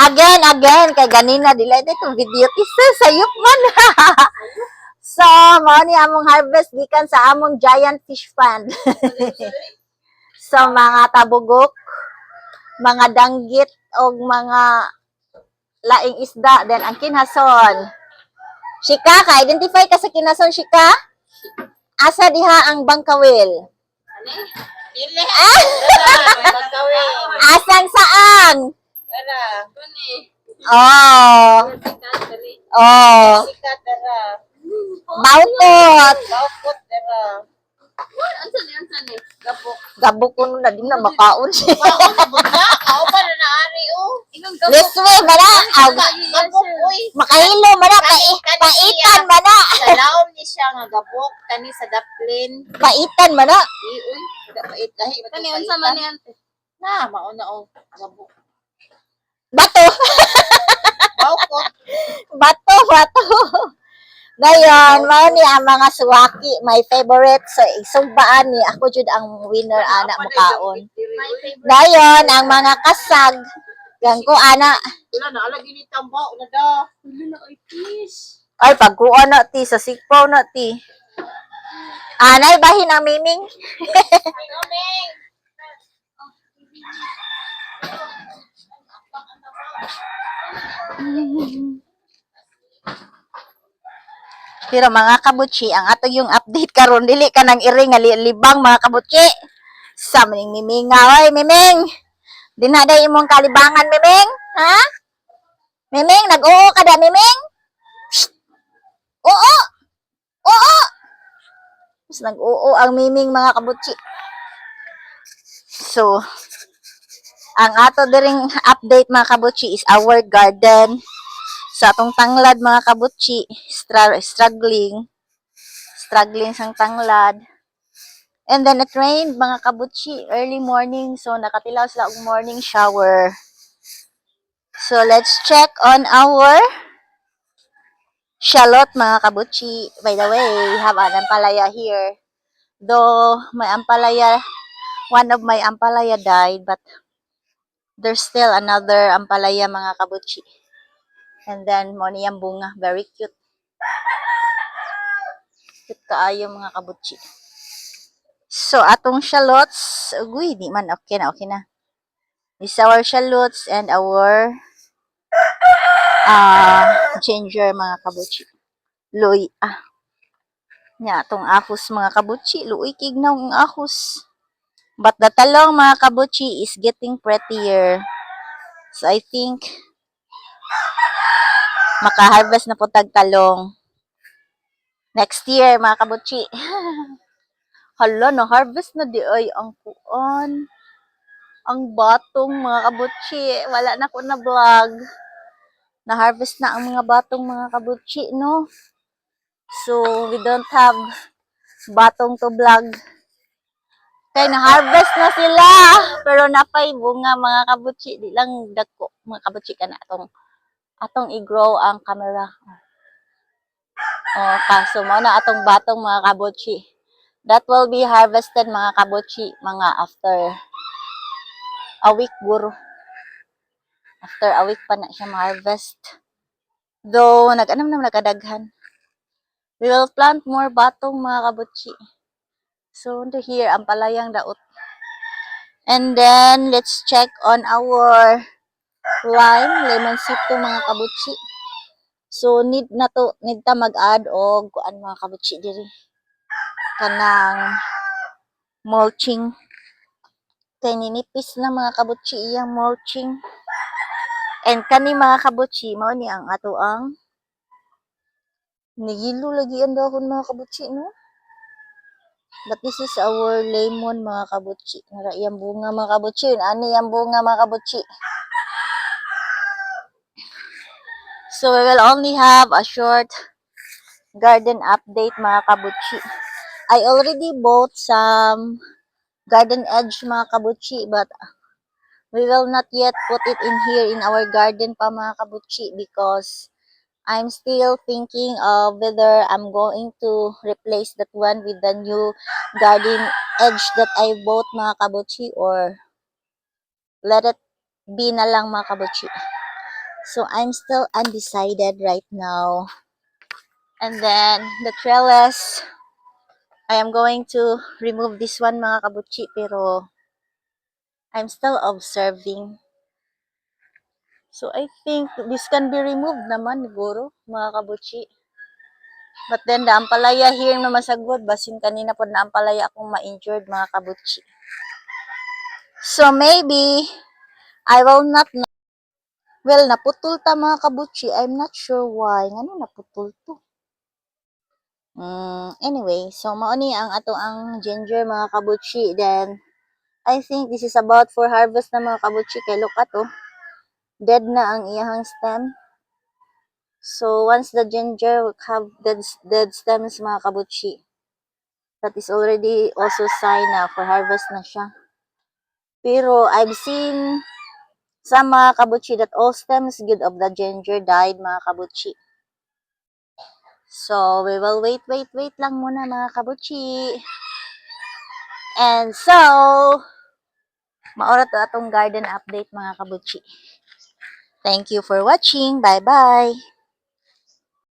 Again, kay ganina dila itong video kisa sayop man. So, mao ni among harvest gikan sa among giant fish pond. So, mga tabugok, mga danggit o mga laing isda, then ang kinhason. Shika, ka-identify ka sa kinhason, Shika? Asa diha ang bangkawil? Dili. Asan saang? Tara. Kuni. Oh. Oh. Sikat tara. Baukot. Baukot tara. Ansan ni? Gabok. Gabok ko na din na makaon siya. Baon na buta. Kao pa na naari oh. Ingon gabok. Liswe, mana? Gabok uy. Makahilo, mana? Paitan, mana? Sa laom ni siya nga gabok kani sa daplin. Paitan, mana? Uy, pait lahi ba kani unsa man yan? Na, mauna oh. Gabok. Bato. Baukot. Bato. Ngayon, mao ni ang mga suwaki, my favorite. So, isugbaan ni ako jud ang winner ana mukaon. Dayon ang mga kasag gang ko ana. Wala na ala gini tambaw na da. Wala na ay fish. Ay pagkuan na ti sa sikpaw na ti. Anay bahin ang miming. Pero mga kabutsi, ang ato yung update karon dili ka nang iri nga libang mga kabutsi. Sa maning miminga, oy miming. Di na day imong kalibangan miming, ha? Miming, nag-oo ka da miming? Psst. Oo. Oo. Mas nag-oo ang miming mga kabutsi. So, ang ato diring update mga kabutsi is our garden. Sa atong tanglad mga kabutsi, struggling sang tanglad. And then it rained mga kabutsi early morning, so nakatilaw sila og morning shower. So let's check on our shallot mga kabutsi. By the way, we have an ampalaya here. Though my ampalaya, one of my ampalaya died, but there's still another ampalaya mga kabutsi. And then, mo niyang bunga. Very cute. Cute kaayo mga kabutsi. So, atong shallots. Uy, di man. Okay na. This our shallots and our ginger mga kabutsi. Luy. Nya, atong ahos mga kabutsi. Luy, kignaw ang ahos. But the talong mga kabutsi is getting prettier. So, I think maka-harvest na po talong next year mga kabutsi. Hala, na-harvest na di ay ang kuan. Ang batong mga kabutsi. Wala na ko na vlog. Na-harvest na ang mga batong mga kabutsi, no? So, we don't have batong to vlog. Kaya na-harvest na sila. Pero napay bunga mga kabutsi. Di lang dako. Mga kabutsi ka na atong i-grow ang camera. Kaso mo na atong batong mga kabutsi. That will be harvested mga kabutsi, mga after a week guro. After a week pa na siya ma-harvest. Though, nag-anam na nakadaghan. We will plant more batong mga kabutsi. So, here, ang palayang daot. And then, let's check on our lemon sito mga kabutsi. So, need ta mag-add og kuan mga kabutsi diri. Kanang mulching. Kay ninipis na mga kabutsi iyang mulching. And kani mga kabutsi, mao ni ang ato ang nigilo lagi ang dahon mga kabutsi, no? But this is our lemon mga kabutsi. Nara iyang bunga mga kabutsi. Ani iyang bunga mga kabutsi. So we will only have a short garden update mga kabutsi. I already bought some garden edge mga kabutsi, but we will not yet put it in here in our garden pa mga kabutsi because I'm still thinking of whether I'm going to replace that one with the new garden edge that I bought mga kabutsi or let it B na lang mga kabutchi. So, I'm still undecided right now. And then, the trellis, I am going to remove this one mga kabutchi, pero I'm still observing. So, I think this can be removed naman, siguro, mga kabutchi. But then, the ampalaya here na masagod. Basin kanina po na ampalaya akong ma-injured, mga kabutchi. So, maybe, I will not know. Well, naputol ta mga kabutchi. I'm not sure why. Ngano naputol to? Anyway, so mauni ang ato ang ginger mga kabutchi. Then, I think this is about for harvest na mga kabutchi. Kay look ato, dead na ang iyahang stem. So, once the ginger have dead stems mga kabutchi, that is already also sign na for harvest na siya. Pero, I've seen some mga kabutchi that all stems good of the ginger died mga kabutchi. So, we will wait lang muna mga kabutchi. And so, maura to atong garden update mga kabutchi. Thank you for watching. Bye-bye!